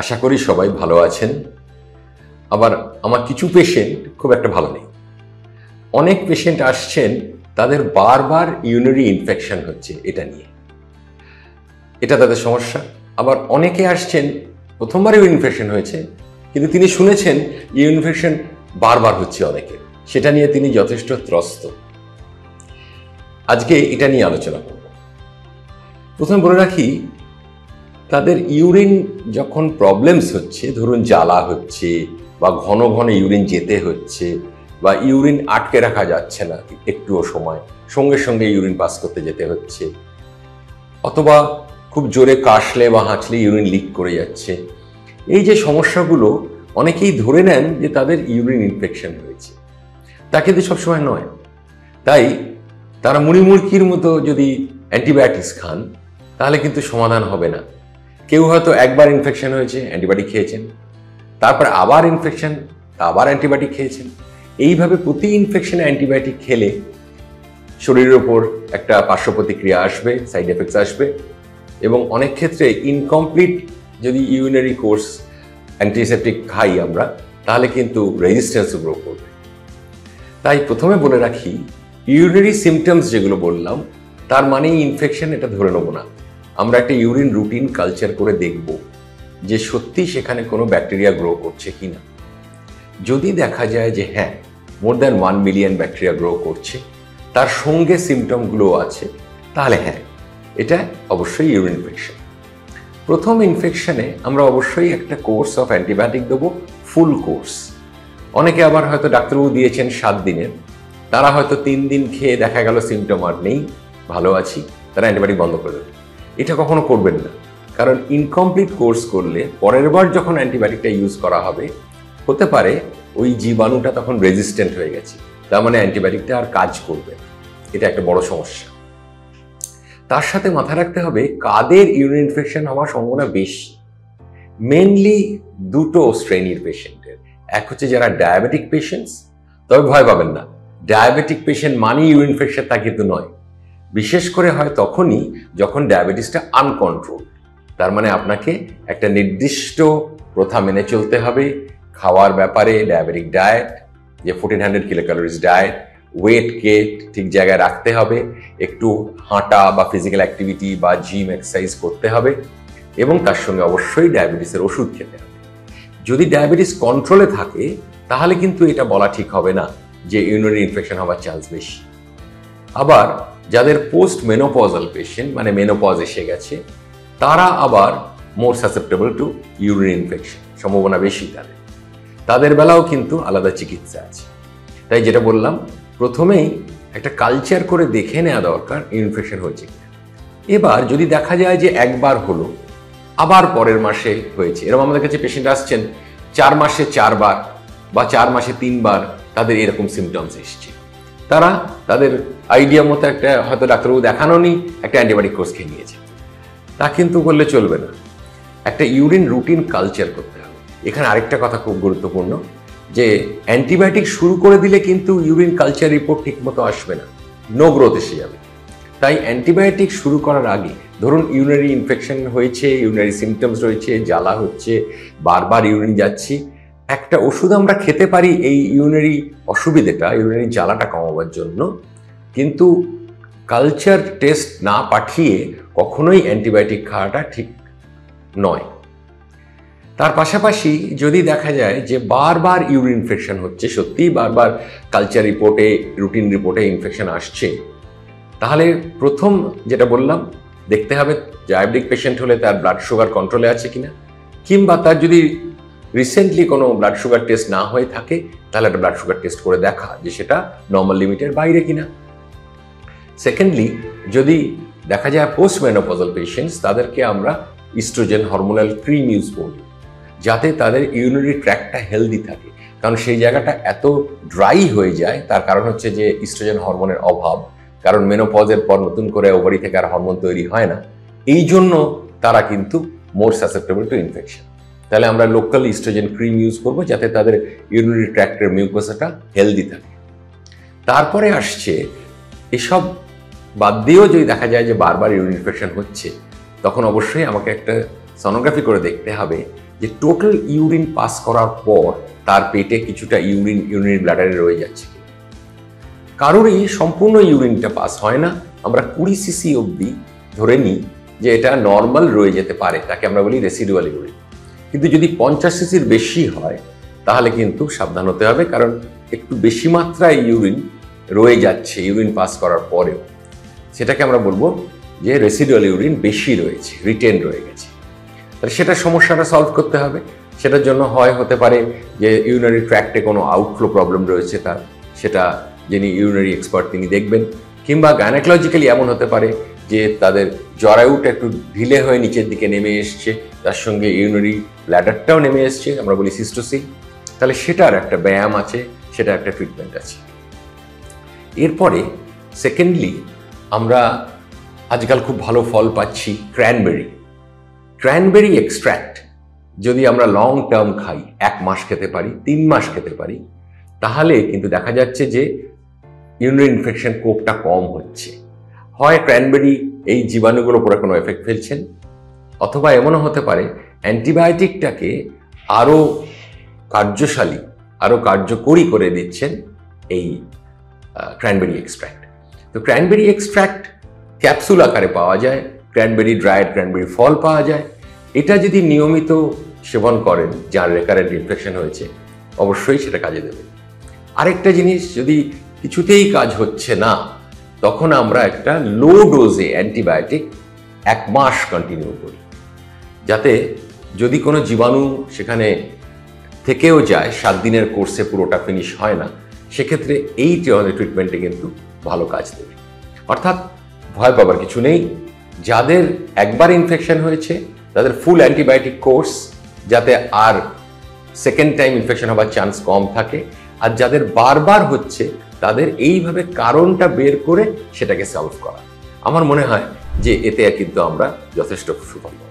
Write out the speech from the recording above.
আশা করি সবাই ভালো আছেন। আবার আমার কিছু পেশেন্ট খুব একটা ভালো নেই। অনেক পেশেন্ট আসছেন, তাদের বারবার ইউরিনারি ইনফেকশন হচ্ছে, এটা নিয়ে, এটা তাদের সমস্যা। আবার অনেকে আসছেন প্রথমবার ইউরিন ইনফেকশন হয়েছে, কিন্তু তিনি শুনেছেন ইউরিন ইনফেকশন বারবার হচ্ছে অনেকের, সেটা নিয়ে তিনি যথেষ্ট ত্রস্ত। আজকে এটা নিয়ে আলোচনা করব। প্রথমে বলে রাখি, তাদের ইউরিন যখন প্রবলেমস হচ্ছে, ধরুন জ্বালা হচ্ছে বা ঘন ঘন ইউরিন যেতে হচ্ছে বা ইউরিন আটকে রাখা যাচ্ছে না একটুও সময়, সঙ্গে সঙ্গে ইউরিন পাস করতে যেতে হচ্ছে, অথবা খুব জোরে কাশলে বা হাঁচলে ইউরিন লিক করে যাচ্ছে, এই যে সমস্যাগুলো অনেকেই ধরে নেন যে তাদের ইউরিন ইনফেকশন হয়েছে। তা কিন্তু সবসময় নয়। তাই তারা মুড়িমুড়কির মতো যদি অ্যান্টিবায়োটিক্স খান, তাহলে কিন্তু সমাধান হবে না। কেউ হয়তো একবার ইনফেকশন হয়েছে, অ্যান্টিবায়োটিক খেয়েছেন, তারপর আবার ইনফেকশন, আবার অ্যান্টিবায়োটিক খেয়েছেন। এইভাবে প্রতি ইনফেকশনে অ্যান্টিবায়োটিক খেলে শরীরের ওপর একটা পার্শ্ব প্রতিক্রিয়া আসবে, সাইড এফেক্টস আসবে, এবং অনেক ক্ষেত্রে ইনকমপ্লিট যদি ইউরিনারি কোর্স অ্যান্টিসেপটিক খাই আমরা, তাহলে কিন্তু রেজিস্ট্যান্স গ্রো করবে। তাই প্রথমে বলে রাখি, ইউরিনারি সিমটমস যেগুলো বললাম, তার মানেই ইনফেকশন এটা ধরে নেব না। আমরা একটা ইউরিন রুটিন কালচার করে দেখব যে সত্যি সেখানে কোনো ব্যাকটেরিয়া গ্রো করছে কিনা। যদি দেখা যায় যে হ্যাঁ, more than 1 million bacteria grow করছে, তার সঙ্গে সিমটমগুলো আছে, তাহলে হ্যাঁ, এটা অবশ্যই ইউরিন ইনফেকশন। প্রথম ইনফেকশনে আমরা অবশ্যই একটা কোর্স অফ অ্যান্টিবায়োটিক দেবো, ফুল কোর্স। অনেকে আবার হয়তো ডাক্তারবাবু দিয়েছেন 7 দিনের, তারা হয়তো 3 দিন খেয়ে দেখা গেল সিমটম আর নেই, ভালো আছি, তারা অ্যান্টিবায়োটিক বন্ধ করে দেবে। এটা কখনো করবেন না, কারণ ইনকমপ্লিট কোর্স করলে পরের বার যখন অ্যান্টিবায়োটিকটা ইউজ করা হবে, হতে পারে ওই জীবাণুটা তখন রেজিস্ট্যান্ট হয়ে গেছে, তার মানে অ্যান্টিবায়োটিকটা আর কাজ করবে না। এটা একটা বড় সমস্যা। তার সাথে মাথায় রাখতে হবে কাদের ইউরিন ইনফেকশন হওয়ার সম্ভাবনা বেশি। মেনলি দুটো শ্রেণীর পেশেন্টের। এক হচ্ছে যারা ডায়াবেটিক পেশেন্টস, তবে ভয় পাবেন না, ডায়াবেটিক পেশেন্ট মানেই ইউরিন ইনফেকশন তা কিন্তু নয়। বিশেষ করে হয় তখনই যখন ডায়াবেটিসটা আনকন্ট্রোল। তার মানে আপনাকে একটা নির্দিষ্ট প্রথা মেনে চলতে হবে খাওয়ার ব্যাপারে, ডায়াবেটিক ডায়েট, যে 1400 কিলোক্যালোরিজ ডায়েট, ওয়েটকে ঠিক জায়গায় রাখতে হবে, একটু হাঁটা বা ফিজিক্যাল অ্যাক্টিভিটি বা জিম এক্সারসাইজ করতে হবে, এবং তার সঙ্গে অবশ্যই ডায়াবেটিসের ওষুধ খেতে হবে। যদি ডায়াবেটিস কন্ট্রোলে থাকে, তাহলে কিন্তু এটা বলা ঠিক হবে না যে ইউরিনারি ইনফেকশন হওয়ার চান্স বেশি। আবার যাদের পোস্ট মেনোপজাল পেশেন্ট, মানে মেনোপজ এসে গেছে, তারা আবার মোর সাসেপ্টেবল টু ইউরিন ইনফেকশন, সম্ভাবনা বেশি তাদের বেলাও কিন্তু আলাদা চিকিৎসা আছে। তাই যেটা বললাম, প্রথমেই একটা কালচার করে দেখে নেওয়া দরকার ইনফেকশন হয়েছে কিনা। এবার যদি দেখা যায় যে একবার হলো, আবার পরের মাসে হয়েছে, এরকম আমাদের কাছে পেশেন্ট আসছেন 4 মাসে 4 বার বা 4 মাসে 3 বার তাদের এরকম সিমটমস এসছে, তারা তাদের আইডিয়া মতো একটা হয়তো ডাক্তারবাবু দেখানো নি, একটা অ্যান্টিবায়োটিক কোর্স খেয়ে নিয়েছে। তা কিন্তু করলে চলবে না, একটা ইউরিন রুটিন কালচার করতে হবে। এখানে আরেকটা কথা খুব গুরুত্বপূর্ণ, যে অ্যান্টিবায়োটিক শুরু করে দিলে কিন্তু ইউরিন কালচার রিপোর্ট ঠিক মতো আসবে না, নো গ্রোথ এসে যাবে। তাই অ্যান্টিবায়োটিক শুরু করার আগে, ধরুন ইউরিনারি ইনফেকশন হয়েছে, ইউরিনারি সিমটমস রয়েছে, জ্বালা হচ্ছে, বারবার ইউরিন যাচ্ছি, একটা ওষুধ আমরা খেতে পারি এই ইউরিনারি অসুবিধাটা, ইউরিনারি জ্বালাটা কমাবার জন্য, কিন্তু কালচার টেস্ট না পাঠিয়ে কখনোই অ্যান্টিবায়োটিক খাওয়াটা ঠিক নয়। তার পাশাপাশি যদি দেখা যায় যে বারবার ইউরিন ইনফেকশন হচ্ছে, সত্যিই বারবার কালচার রিপোর্টে, রুটিন রিপোর্টে ইনফেকশন আসছে, তাহলে প্রথম যেটা বললাম, দেখতে হবে ডায়াবেটিক পেশেন্ট হলে তার ব্লাড সুগার কন্ট্রোলে আছে কিনা, কিংবা তার যদি রিসেন্টলি কোনো ব্লাড সুগার টেস্ট না হয়ে থাকে, তাহলে একটা ব্লাড সুগার টেস্ট করে দেখা যে সেটা নর্মাল লিমিটের বাইরে কিনা। সেকেন্ডলি, যদি দেখা যায় পোস্ট মেনোপজাল পেশেন্টস, তাদেরকে আমরা ইস্ট্রোজেন হরমোনাল ক্রিম ইউজ করব, যাতে তাদের ইউরিনারি ট্র্যাক্টটা হেলদি থাকে। কারণ সেই জায়গাটা এত ড্রাই হয়ে যায়, তার কারণ হচ্ছে যে ইস্ট্রোজেন হরমোনের অভাব, কারণ মেনোপজের পর নতুন করে ওভারি থেকে আর হরমোন তৈরি হয় না, এই জন্য তারা কিন্তু মোর সাসেপ্টেবল টু ইনফেকশন। তাহলে আমরা লোকাল ইস্ট্রোজেন ক্রিম ইউজ করব, যাতে তাদের ইউরিনারি ট্র্যাক্টের মিউকোসাটা হেলদি থাকে। তারপরে আসছে, এসব বাদ দিয়েও যদি দেখা যায় যে বারবার ইউরিন ইনফেকশন হচ্ছে, তখন অবশ্যই আমাকে একটা সোনোগ্রাফি করে দেখতে হবে যে টোটাল ইউরিন পাস করার পর তার পেটে কিছুটা ইউরিন ব্লাডারে রয়ে যাচ্ছে। কারোরই সম্পূর্ণ ইউরিনটা পাস হয় না, আমরা 20 সিসি অবধি ধরে নিই যে এটা নর্মাল রয়ে যেতে পারে, তাকে আমরা বলি রেসিডুয়াল ইউরিন। কিন্তু যদি 50 সিসির বেশি হয় তাহলে কিন্তু সাবধান হতে হবে, কারণ একটু বেশি মাত্রায় ইউরিন রয়ে যাচ্ছে ইউরিন পাস করার পরেও, সেটাকে আমরা বলবো যে রেসিডুয়াল ইউরিন বেশি রয়েছে, রিটেন রয়ে গেছে। তাহলে সেটা সমস্যাটা সলভ করতে হবে। সেটার জন্য হতে পারে যে ইউরিনারি ট্র্যাক্টে কোনো আউটফ্লো প্রবলেম রয়েছে তার, সেটা যিনি ইউরিনারি এক্সপার্ট তিনি দেখবেন। কিংবা গাইনোকোলজিক্যালি এমন হতে পারে যে তাদের জরায়ুটা একটু ঢিলে হয়ে নিচের দিকে নেমে এসছে, তার সঙ্গে ইউরিনারি ব্ল্যাডারটাও নেমে এসছে, আমরা বলি সিস্টোসি। তাহলে সেটার একটা ব্যায়াম আছে, সেটা একটা ট্রিটমেন্ট আছে। এরপরে সেকেন্ডলি আমরা আজকাল খুব ভালো ফল পাচ্ছি ক্র্যানবেরি এক্সট্র্যাক্ট যদি আমরা লং টার্ম খাই, 1 মাস খেতে পারি, 3 মাস খেতে পারি, তাহলে কিন্তু দেখা যাচ্ছে যে ইউরিনারি ইনফেকশন কোপটা কম হচ্ছে। হয় ক্র্যানবেরি এই জীবাণুগুলোর উপরে কোনো এফেক্ট ফেলছেন, অথবা এমনও হতে পারে অ্যান্টিবায়োটিকটাকে আরও কার্যশালী, আরও কার্যকরী করে দিচ্ছেন এই ক্র্যানবেরি এক্সট্র্যাক্ট। তো ক্র্যানবেরি এক্সট্র্যাক্ট ক্যাপসুল আকারে পাওয়া যায়, ড্রায়েড ক্র্যানবেরি ফল পাওয়া যায়। এটা যদি নিয়মিত সেবন করেন, যার রেকারেন্ট ইনফেকশন হয়েছে, অবশ্যই সেটা কাজে দেবে। আরেকটা জিনিস, যদি কিছুতেই কাজ হচ্ছে না, তখন আমরা একটা লো ডোজে অ্যান্টিবায়োটিক 1 মাস কন্টিনিউ করি, যাতে যদি কোনো জীবাণু সেখানে থেকেও যায়, 7 দিনের কোর্সে পুরোটা ফিনিশ হয় না, সেক্ষেত্রে এই ট্রিটমেন্টে কিন্তু ভালো কাজ দেবে। অর্থাৎ ভয় পাবার কিছু নেই। যাদের একবার ইনফেকশন হয়েছে তাদের ফুল অ্যান্টিবায়োটিক কোর্স, যাতে আর সেকেন্ড টাইম ইনফেকশন হবার চান্স কম থাকে। আর যাদের বারবার হচ্ছে তাদের এইভাবে কারণটা বের করে সেটাকে সলভ করা। আমার মনে হয় যে এতে কিন্তু আমরা যথেষ্ট সুফল পাবো।